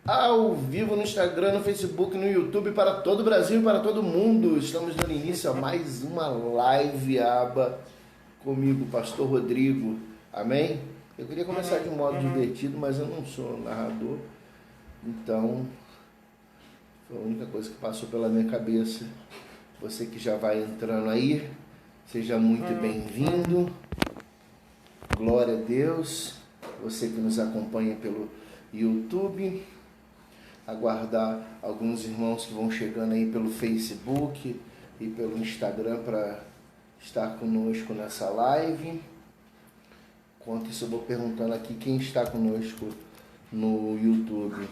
ao vivo no Instagram, no Facebook, no YouTube, para todo o Brasil e para todo o mundo. Estamos dando início a mais uma live aba comigo, Pastor Rodrigo. Amém? Eu queria começar de um modo divertido, mas eu não sou narrador, então foi a única coisa que passou pela minha cabeça. Você que já vai entrando aí, seja muito bem-vindo. Glória a Deus. Você que nos acompanha pelo YouTube, aguardar alguns irmãos que vão chegando aí pelo Facebook e pelo Instagram para estar conosco nessa live. Enquanto isso eu vou perguntando aqui quem está conosco no YouTube.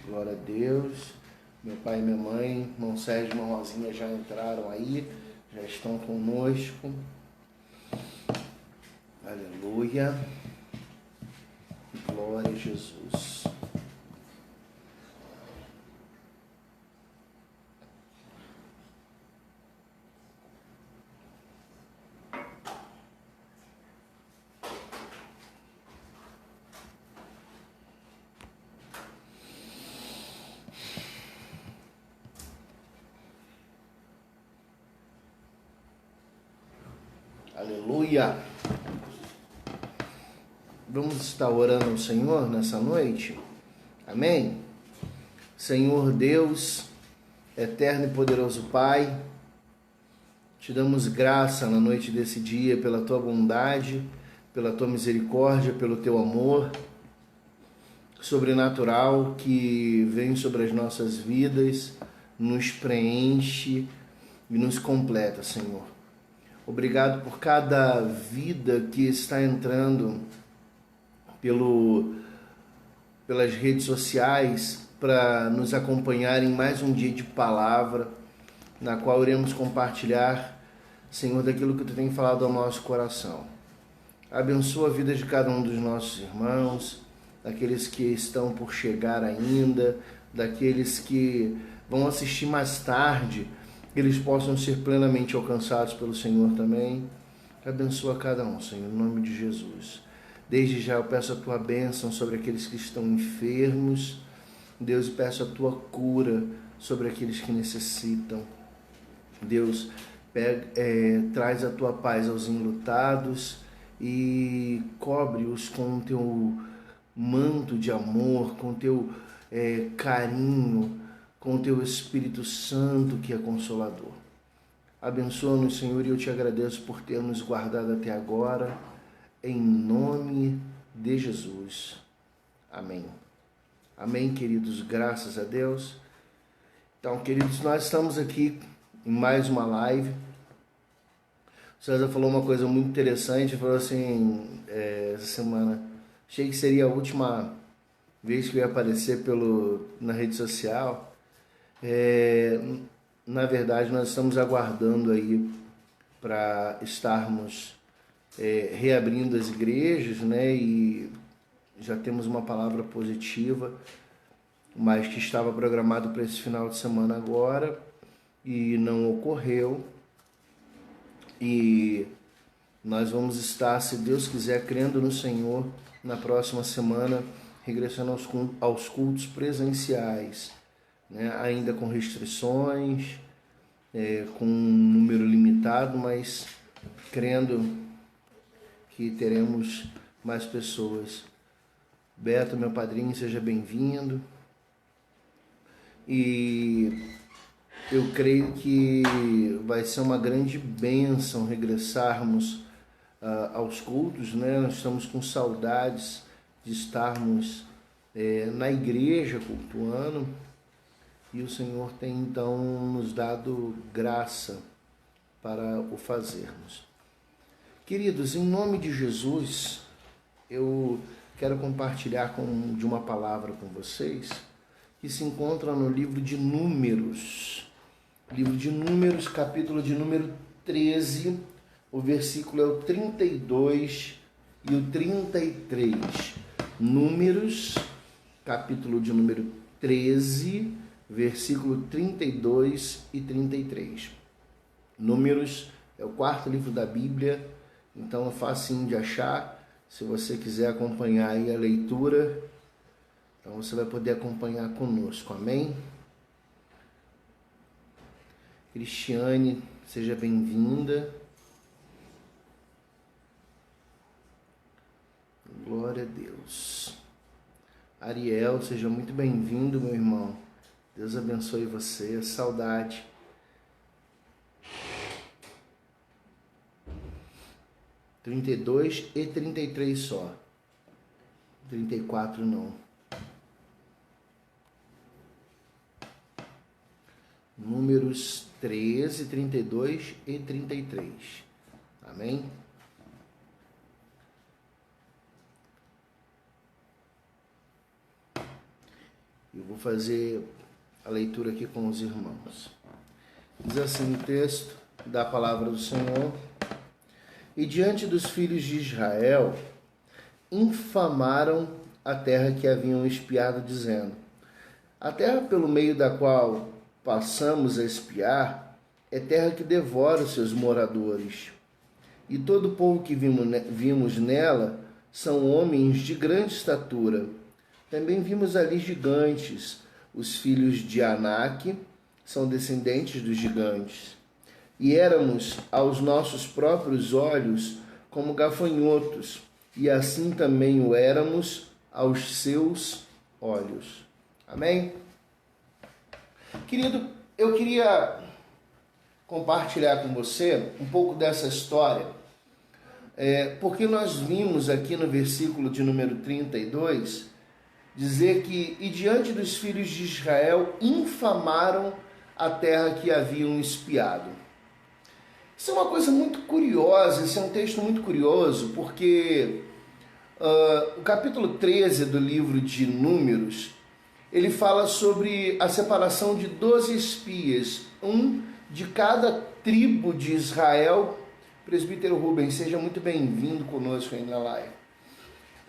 Glória a Deus. Meu pai e minha mãe, irmão Sérgio e irmã Rosinha já entraram aí, já estão conosco. Aleluia. Glória a Jesus. Aleluia! Vamos estar orando ao Senhor nessa noite? Amém? Senhor Deus, eterno e poderoso Pai, te damos graça na noite desse dia pela tua bondade, pela tua misericórdia, pelo teu amor sobrenatural que vem sobre as nossas vidas, nos preenche e nos completa, Senhor. Obrigado por cada vida que está entrando pelas redes sociais para nos acompanhar em mais um dia de palavra, na qual iremos compartilhar, Senhor, daquilo que Tu tem falado ao nosso coração. Abençoa a vida de cada um dos nossos irmãos, daqueles que estão por chegar ainda, daqueles que vão assistir mais tarde, que eles possam ser plenamente alcançados pelo Senhor também. Abençoa cada um, Senhor, em nome de Jesus. Desde já eu peço a Tua bênção sobre aqueles que estão enfermos. Deus, eu peço a Tua cura sobre aqueles que necessitam. Deus, traz a Tua paz aos enlutados e cobre-os com o Teu manto de amor, com o Teu carinho, com o Teu Espírito Santo que é consolador. Abençoa-nos, Senhor, e eu Te agradeço por ter nos guardado até agora, em nome de Jesus. Amém. Amém, queridos, graças a Deus. Então, queridos, nós estamos aqui em mais uma live. O César falou uma coisa muito interessante, falou assim, essa semana, achei que seria a última vez que eu ia aparecer na rede social. Na verdade, nós estamos aguardando aí para estarmos reabrindo as igrejas, né? E já temos uma palavra positiva, mas que estava programado para esse final de semana agora e não ocorreu. E nós vamos estar, se Deus quiser, crendo no Senhor, na próxima semana, regressando aos cultos presenciais. Ainda com restrições, com um número limitado, mas crendo que teremos mais pessoas. Beto, meu padrinho, seja bem-vindo. E eu creio que vai ser uma grande bênção regressarmos aos cultos, né? Nós estamos com saudades de estarmos na igreja cultuando. E o Senhor tem então nos dado graça para o fazermos. Queridos, em nome de Jesus, eu quero compartilhar de uma palavra com vocês que se encontra no livro de Números. Livro de Números, capítulo de número 13, o versículo é o 32 e o 33. Números, capítulo de número 13, versículo 32 e 33. Números é o quarto livro da Bíblia, então é facinho de achar. Se você quiser acompanhar aí a leitura, então você vai poder acompanhar conosco, amém? Cristiane, seja bem-vinda. Glória a Deus. Ariel, seja muito bem-vindo, meu irmão. Deus abençoe você. Saudade. — 32 e 33 só. 34 não. Números 13, 32 e 33. Amém? Eu vou fazer a leitura aqui com os irmãos. Diz assim o texto da palavra do Senhor: E diante dos filhos de Israel, infamaram a terra que haviam espiado, dizendo: A terra pelo meio da qual passamos a espiar é terra que devora os seus moradores. E todo o povo que vimos nela são homens de grande estatura. Também vimos ali gigantes. Os filhos de Anak são descendentes dos gigantes. E éramos aos nossos próprios olhos como gafanhotos, e assim também o éramos aos seus olhos. Amém? Querido, eu queria compartilhar com você um pouco dessa história, porque nós vimos aqui no versículo de número 32, dizer que, e diante dos filhos de Israel, infamaram a terra que haviam espiado. Isso é uma coisa muito curiosa, esse é um texto muito curioso, porque o capítulo 13 do livro de Números, ele fala sobre a separação de 12 espias, um de cada tribo de Israel. Presbítero Rubens, seja muito bem-vindo conosco aí na live.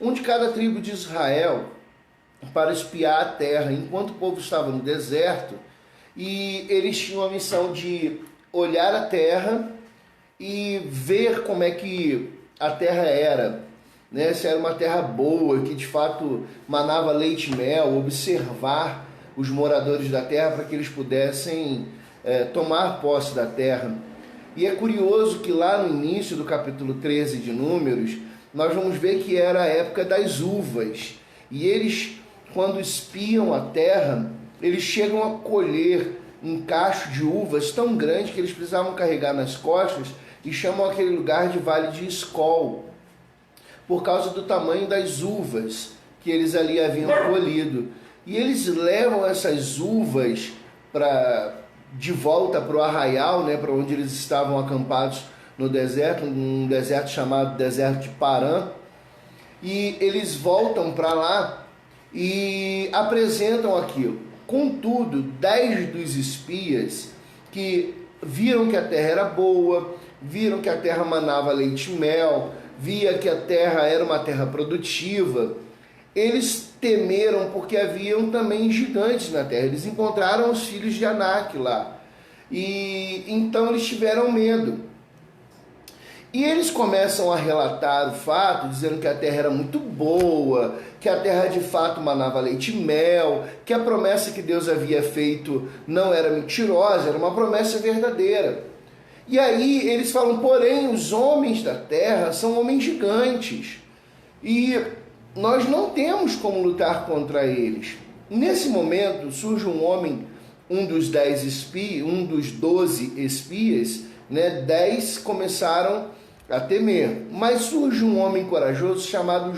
Um de cada tribo de Israel, para espiar a terra, enquanto o povo estava no deserto, e eles tinham a missão de olhar a terra e ver como é que a terra era, né? Se era uma terra boa, que de fato manava leite e mel, observar os moradores da terra para que eles pudessem tomar posse da terra. E é curioso que lá no início do capítulo 13 de Números, nós vamos ver que era a época das uvas, e eles, quando espiam a terra, eles chegam a colher um cacho de uvas tão grande que eles precisavam carregar nas costas, e chamam aquele lugar de Vale de Escol, por causa do tamanho das uvas que eles ali haviam colhido. E eles levam essas uvas de volta para o arraial, né, para onde eles estavam acampados no deserto, um deserto chamado Deserto de Parã, e eles voltam para lá e apresentam aquilo. Contudo, 10 dos espias que viram que a terra era boa, viram que a terra manava leite e mel, via que a terra era uma terra produtiva, eles temeram porque haviam também gigantes na terra. Eles encontraram os filhos de Anak lá, e então eles tiveram medo. E eles começam a relatar o fato, dizendo que a terra era muito boa, que a terra de fato manava leite e mel, que a promessa que Deus havia feito não era mentirosa, era uma promessa verdadeira. E aí eles falam: porém, os homens da terra são homens gigantes, e nós não temos como lutar contra eles. Nesse momento surge um homem, um dos 12 espias, né? 10 começaram a temer, mas surge um homem corajoso chamado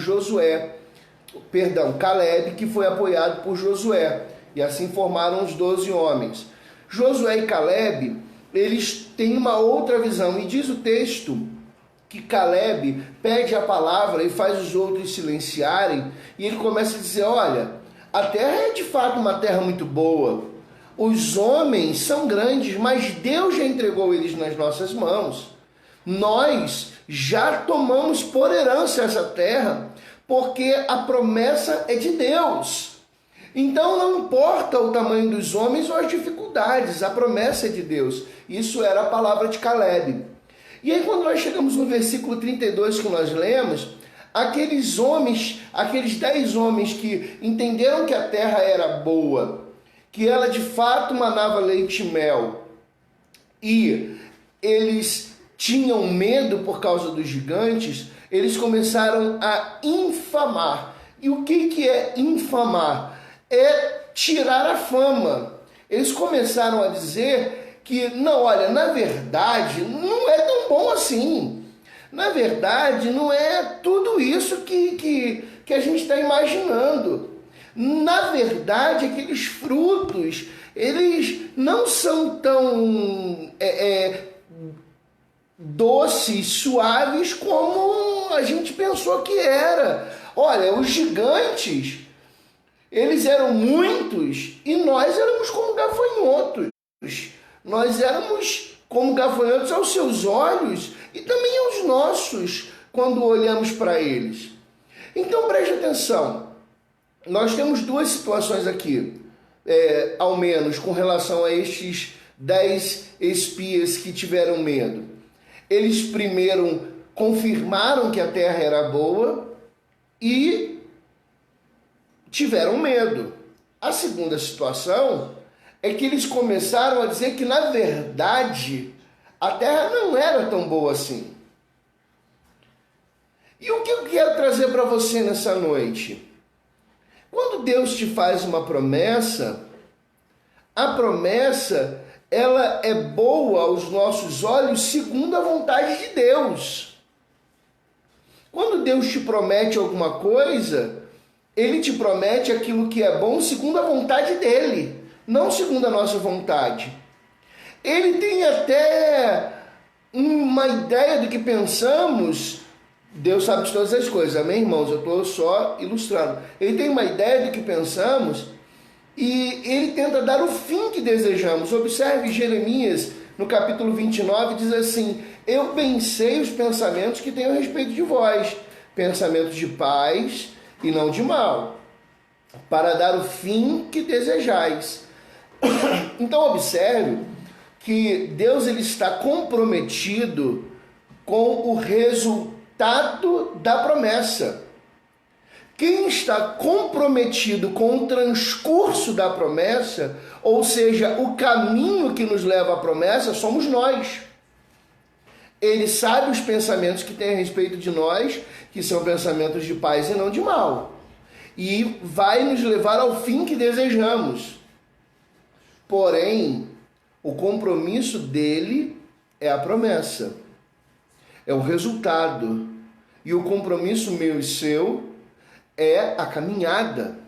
Caleb, que foi apoiado por Josué, e assim formaram os 12 homens. Josué e Caleb, eles têm uma outra visão, e diz o texto que Caleb pede a palavra e faz os outros silenciarem, e ele começa a dizer: olha, a terra é de fato uma terra muito boa, os homens são grandes, mas Deus já entregou eles nas nossas mãos. Nós já tomamos por herança essa terra, porque a promessa é de Deus. Então não importa o tamanho dos homens ou as dificuldades, a promessa é de Deus. Isso era a palavra de Caleb. E aí quando nós chegamos no versículo 32 que nós lemos, aqueles homens, aqueles 10 homens que entenderam que a terra era boa, que ela de fato manava leite e mel, e eles tinham medo por causa dos gigantes, eles começaram a infamar. E o que é infamar? É tirar a fama. Eles começaram a dizer que, não, olha, na verdade, não é tão bom assim. Na verdade, não é tudo isso que a gente está imaginando. Na verdade, aqueles frutos, eles não são tão doces, suaves como a gente pensou que era. Olha, os gigantes, eles eram muitos e nós éramos como gafanhotos. Nós éramos como gafanhotos aos seus olhos e também aos nossos quando olhamos para eles. Então preste atenção, nós temos duas situações aqui, ao menos com relação a estes 10 espias que tiveram medo. Eles primeiro confirmaram que a terra era boa e tiveram medo. A segunda situação é que eles começaram a dizer que, na verdade, a terra não era tão boa assim. E o que eu quero trazer para você nessa noite? Quando Deus te faz uma promessa, a promessa, ela é boa aos nossos olhos segundo a vontade de Deus. Quando Deus te promete alguma coisa, Ele te promete aquilo que é bom segundo a vontade dEle, não segundo a nossa vontade. Ele tem até uma ideia do que pensamos. Deus sabe de todas as coisas, amém, irmãos? Eu estou só ilustrando. Ele tem uma ideia do que pensamos e ele tenta dar o fim que desejamos. Observe Jeremias, no capítulo 29, diz assim: eu bem sei os pensamentos que tenho a respeito de vós, pensamentos de paz e não de mal, para dar o fim que desejais. Então observe que Deus ele está comprometido com o resultado da promessa. Quem está comprometido com o transcurso da promessa, ou seja, o caminho que nos leva à promessa, somos nós. Ele sabe os pensamentos que tem a respeito de nós, que são pensamentos de paz e não de mal. E vai nos levar ao fim que desejamos. Porém, o compromisso dele é a promessa. É o resultado. E o compromisso meu e seu é a caminhada.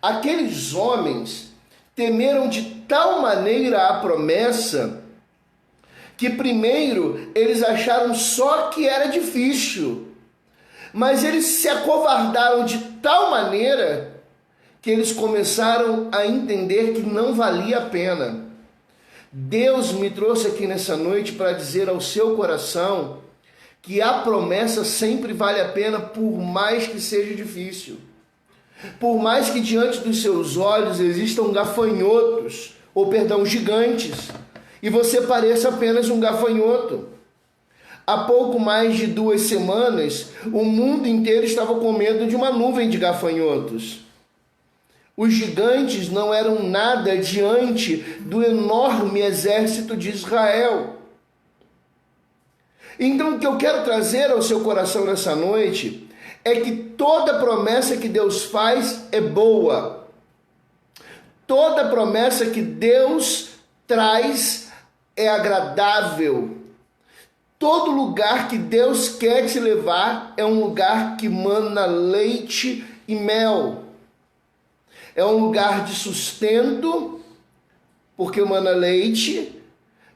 Aqueles homens temeram de tal maneira a promessa que primeiro eles acharam só que era difícil, mas eles se acovardaram de tal maneira que eles começaram a entender que não valia a pena. Deus me trouxe aqui nessa noite para dizer ao seu coração que a promessa sempre vale a pena, por mais que seja difícil. Por mais que diante dos seus olhos existam gafanhotos, gigantes, e você pareça apenas um gafanhoto. Há pouco mais de 2 semanas, o mundo inteiro estava com medo de uma nuvem de gafanhotos. Os gigantes não eram nada diante do enorme exército de Israel. Então o que eu quero trazer ao seu coração nessa noite é que toda promessa que Deus faz é boa. Toda promessa que Deus traz é agradável. Todo lugar que Deus quer te levar é um lugar que mana leite e mel. É um lugar de sustento, porque mana leite,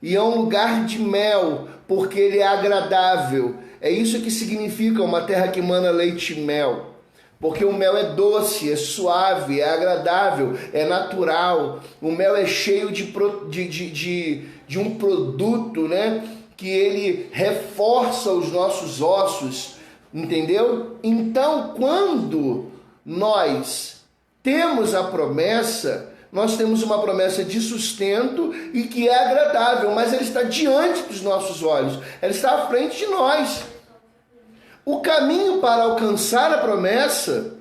e é um lugar de mel, porque ele é agradável. É isso que significa uma terra que mana leite e mel. Porque o mel é doce, é suave, é agradável, é natural. O mel é cheio de um produto, né, que ele reforça os nossos ossos, entendeu? Então, quando nós temos a promessa, nós temos uma promessa de sustento e que é agradável, mas ela está diante dos nossos olhos, ela está à frente de nós. O caminho para alcançar a promessa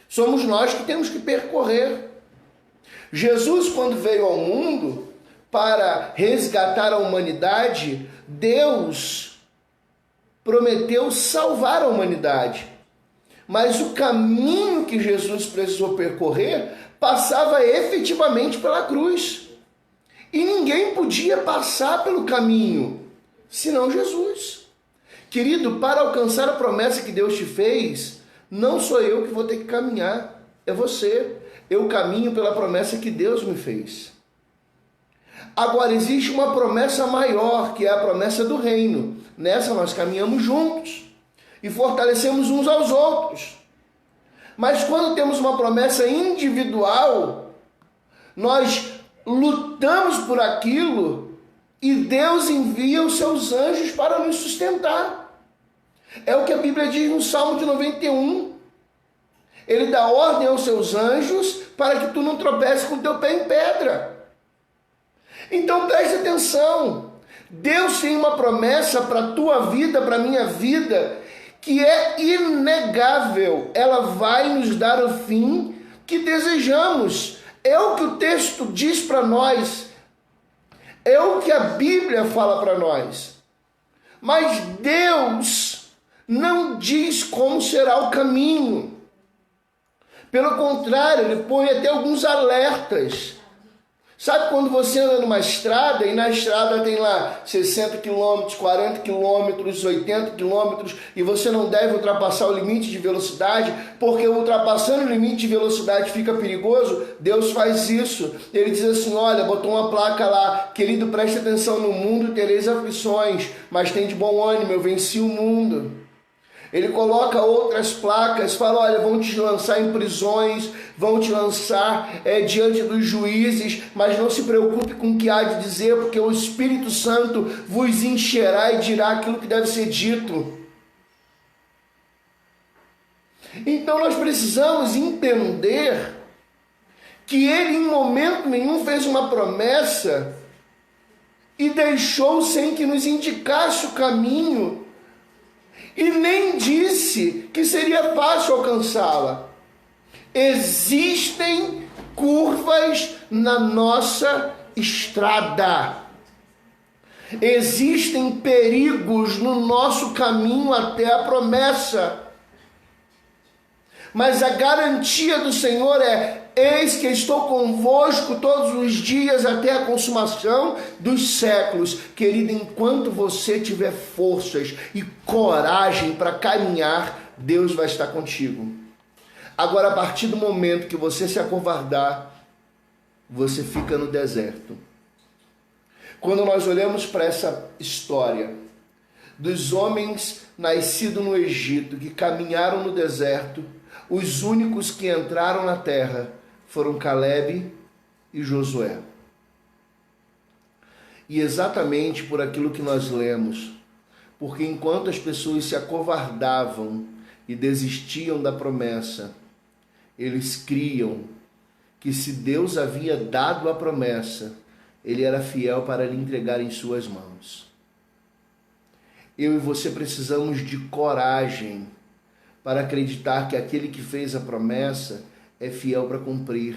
somos nós que temos que percorrer. Jesus, quando veio ao mundo para resgatar a humanidade, Deus prometeu salvar a humanidade. Mas o caminho que Jesus precisou percorrer passava efetivamente pela cruz. E ninguém podia passar pelo caminho, senão Jesus. Querido, para alcançar a promessa que Deus te fez, não sou eu que vou ter que caminhar, é você. Eu caminho pela promessa que Deus me fez. Agora, existe uma promessa maior, que é a promessa do reino. Nessa nós caminhamos juntos e fortalecemos uns aos outros. Mas quando temos uma promessa individual, nós lutamos por aquilo e Deus envia os seus anjos para nos sustentar. É o que a Bíblia diz no Salmo de 91. Ele dá ordem aos seus anjos para que tu não tropeces com o teu pé em pedra. Então preste atenção. Deus tem uma promessa para a tua vida, para a minha vida, que é inegável. Ela vai nos dar o fim que desejamos. É o que o texto diz para nós. É o que a Bíblia fala para nós. Mas Deus não diz como será o caminho. Pelo contrário, ele põe até alguns alertas. Sabe quando você anda numa estrada e na estrada tem lá 60 km, 40 km, 80 km e você não deve ultrapassar o limite de velocidade, porque ultrapassando o limite de velocidade fica perigoso? Deus faz isso. Ele diz assim, olha, botou uma placa lá, querido, preste atenção, no mundo tereis aflições, mas tem de bom ânimo, eu venci o mundo. Ele coloca outras placas, fala, olha, vão te lançar em prisões, vão te lançar diante dos juízes, mas não se preocupe com o que há de dizer, porque o Espírito Santo vos encherá e dirá aquilo que deve ser dito. Então nós precisamos entender que ele em momento nenhum fez uma promessa e deixou sem que nos indicasse o caminho, e nem disse que seria fácil alcançá-la. Existem curvas na nossa estrada. Existem perigos no nosso caminho até a promessa. Mas a garantia do Senhor é: eis que estou convosco todos os dias até a consumação dos séculos. Querido, enquanto você tiver forças e coragem para caminhar, Deus vai estar contigo. Agora, a partir do momento que você se acovardar, você fica no deserto. Quando nós olhamos para essa história dos homens nascidos no Egito, que caminharam no deserto, os únicos que entraram na terra foram Calebe e Josué. E exatamente por aquilo que nós lemos, porque enquanto as pessoas se acovardavam e desistiam da promessa, eles criam que se Deus havia dado a promessa, ele era fiel para lhe entregar em suas mãos. Eu e você precisamos de coragem para acreditar que aquele que fez a promessa é fiel para cumprir.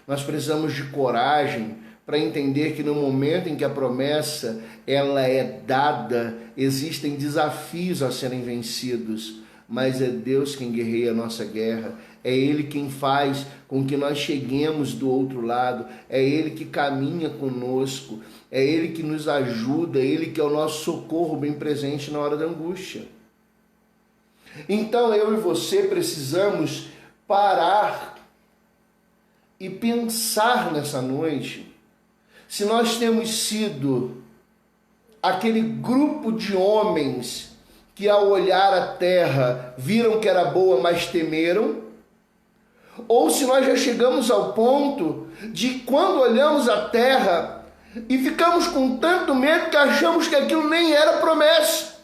Nós precisamos de coragem para entender que no momento em que a promessa ela é dada, existem desafios a serem vencidos, mas é Deus quem guerreia a nossa guerra, é Ele quem faz com que nós cheguemos do outro lado, é Ele que caminha conosco, é Ele que nos ajuda, é Ele que é o nosso socorro bem presente na hora da angústia. Então eu e você precisamos parar e pensar nessa noite se nós temos sido aquele grupo de homens que ao olhar a terra viram que era boa, mas temeram, ou se nós já chegamos ao ponto de quando olhamos a terra E ficamos com tanto medo que achamos que aquilo nem era promessa.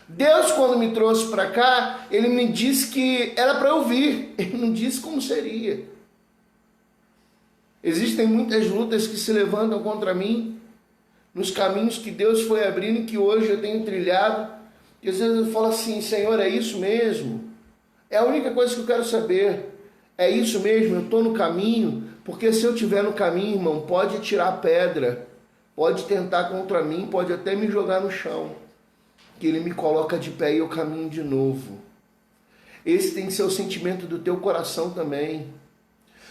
Deus, quando me trouxe para cá, Ele me disse que era para eu vir. Ele não disse como seria. Existem muitas lutas que se levantam contra mim, nos caminhos que Deus foi abrindo e que hoje eu tenho trilhado. E às vezes eu falo assim, Senhor, é isso mesmo? É a única coisa que eu quero saber. É isso mesmo? Eu estou no caminho? Porque se eu estiver no caminho, irmão, pode tirar pedra, pode tentar contra mim, pode até me jogar no chão, que Ele me coloca de pé e eu caminho de novo. Esse tem que ser o sentimento do teu coração também.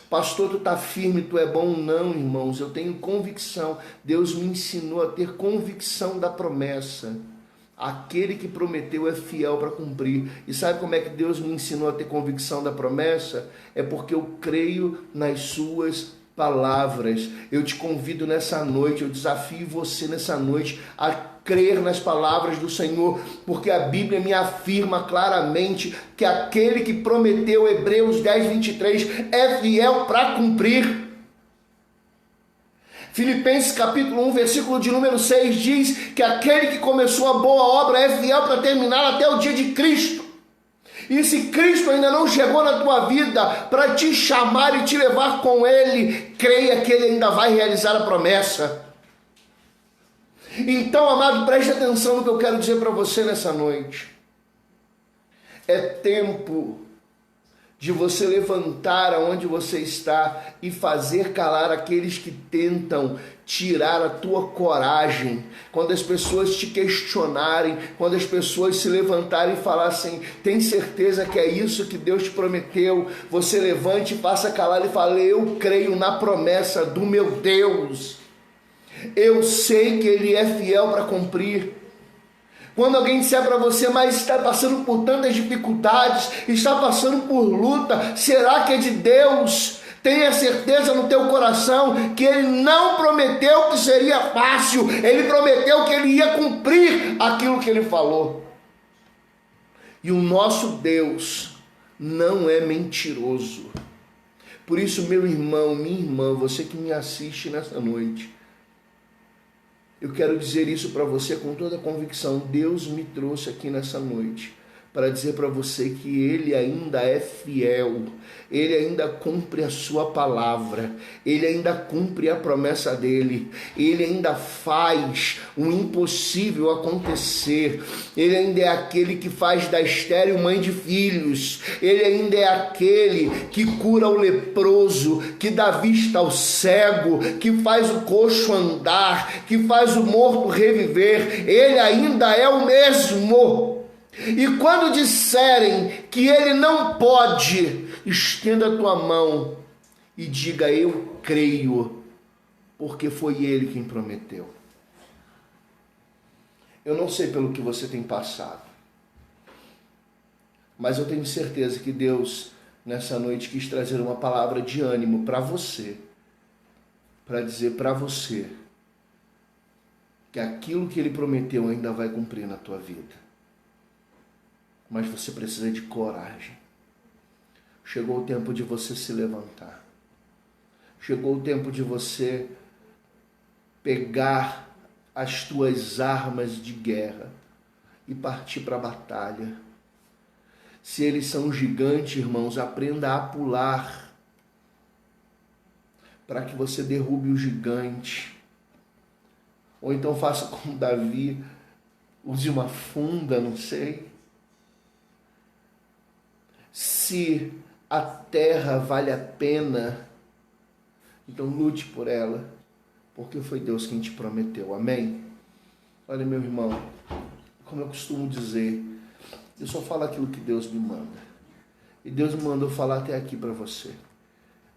Pastor, tu está firme, tu é bom? Não, irmãos, eu tenho convicção. Deus me ensinou a ter convicção da promessa. Aquele que prometeu é fiel para cumprir. E sabe como é que Deus me ensinou a ter convicção da promessa? É porque eu creio nas suas palavras. Eu te convido nessa noite, eu desafio você nessa noite a crer nas palavras do Senhor, porque a Bíblia me afirma claramente que aquele que prometeu, Hebreus 10, 23, é fiel para cumprir. Filipenses capítulo 1, versículo de número 6 diz que aquele que começou a boa obra é fiel para terminar até o dia de Cristo. E se Cristo ainda não chegou na tua vida para te chamar e te levar com Ele, creia que Ele ainda vai realizar a promessa. Então, amado, preste atenção no que eu quero dizer para você nessa noite. É tempo de você levantar aonde você está e fazer calar aqueles que tentam tirar a tua coragem. Quando as pessoas te questionarem, quando as pessoas se levantarem e falar assim, tem certeza que é isso que Deus te prometeu? Você levante e faça calar e fale, eu creio na promessa do meu Deus. Eu sei que Ele é fiel para cumprir. Quando alguém disser para você, mas está passando por tantas dificuldades, está passando por luta, será que é de Deus? Tenha certeza no teu coração que Ele não prometeu que seria fácil, Ele prometeu que Ele ia cumprir aquilo que Ele falou. E o nosso Deus não é mentiroso. Por isso, meu irmão, minha irmã, você que me assiste nessa noite, eu quero dizer isso para você com toda a convicção. Deus me trouxe aqui nessa noite para dizer para você que Ele ainda é fiel, Ele ainda cumpre a sua palavra, Ele ainda cumpre a promessa dEle, Ele ainda faz o impossível acontecer, Ele ainda é aquele que faz da estéril mãe de filhos, Ele ainda é aquele que cura o leproso, que dá vista ao cego, que faz o coxo andar, que faz o morto reviver, Ele ainda é o mesmo. E quando disserem que Ele não pode, estenda a tua mão e diga, eu creio, porque foi Ele quem prometeu. Eu não sei pelo que você tem passado, mas eu tenho certeza que Deus, nessa noite, quis trazer uma palavra de ânimo para você, para dizer para você que aquilo que Ele prometeu ainda vai cumprir na tua vida. Mas você precisa de coragem. Chegou o tempo de você se levantar. Chegou o tempo de você pegar as tuas armas de guerra e partir para a batalha. Se eles são gigantes, irmãos, aprenda a pular para que você derrube o gigante. Ou então faça como Davi, use uma funda, não sei. Se a terra vale a pena, então lute por ela, porque foi Deus quem te prometeu. Amém? Olha, meu irmão, como eu costumo dizer, eu só falo aquilo que Deus me manda. E Deus me mandou falar até aqui para você,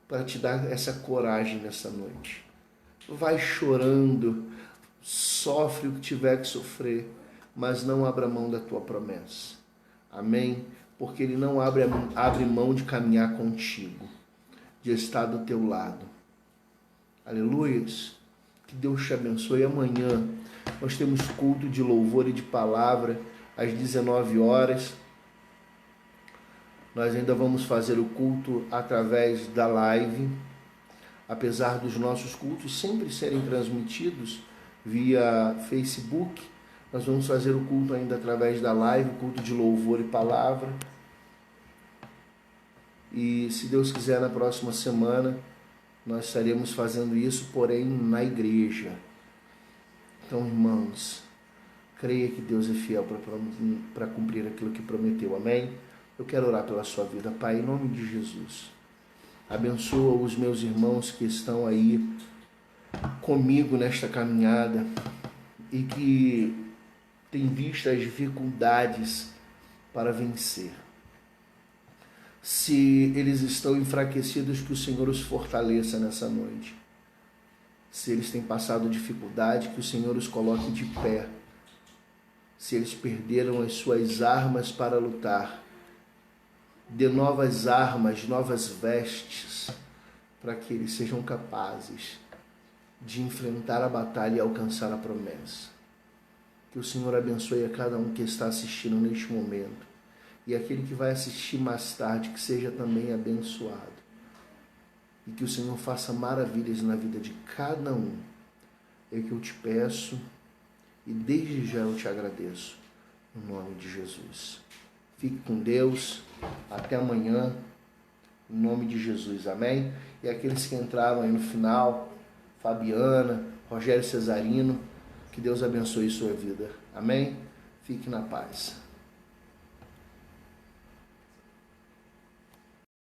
para te dar essa coragem nessa noite. Vai chorando, sofre o que tiver que sofrer, mas não abra mão da tua promessa. Amém? Porque Ele não abre mão de caminhar contigo, de estar do teu lado. Aleluias. Que Deus te abençoe. Amanhã nós temos culto de louvor e de palavra às 19 horas. Nós ainda vamos fazer o culto através da live. apesar dos nossos cultos sempre serem transmitidos via Facebook, nós vamos fazer o culto ainda através da live, o culto de louvor e palavra. E se Deus quiser, na próxima semana nós estaremos fazendo isso, porém na igreja. Então, irmãos, creia que Deus é fiel para cumprir aquilo que prometeu. Amém? Eu quero orar pela sua vida, Pai, em nome de Jesus. Abençoa os meus irmãos que estão aí comigo nesta caminhada e que têm visto as dificuldades para vencer. Se eles estão enfraquecidos, que o Senhor os fortaleça nessa noite. Se eles têm passado dificuldade, que o Senhor os coloque de pé. Se eles perderam as suas armas para lutar, dê novas armas, novas vestes, para que eles sejam capazes de enfrentar a batalha e alcançar a promessa. Que o Senhor abençoe a cada um que está assistindo neste momento. E aquele que vai assistir mais tarde, que seja também abençoado. E que o Senhor faça maravilhas na vida de cada um. É o que eu te peço e desde já eu te agradeço. No nome de Jesus. Fique com Deus. Até amanhã. Em nome de Jesus. Amém? E aqueles que entraram aí no final, Fabiana, Rogério Cesarino, que Deus abençoe sua vida. Amém? Fique na paz.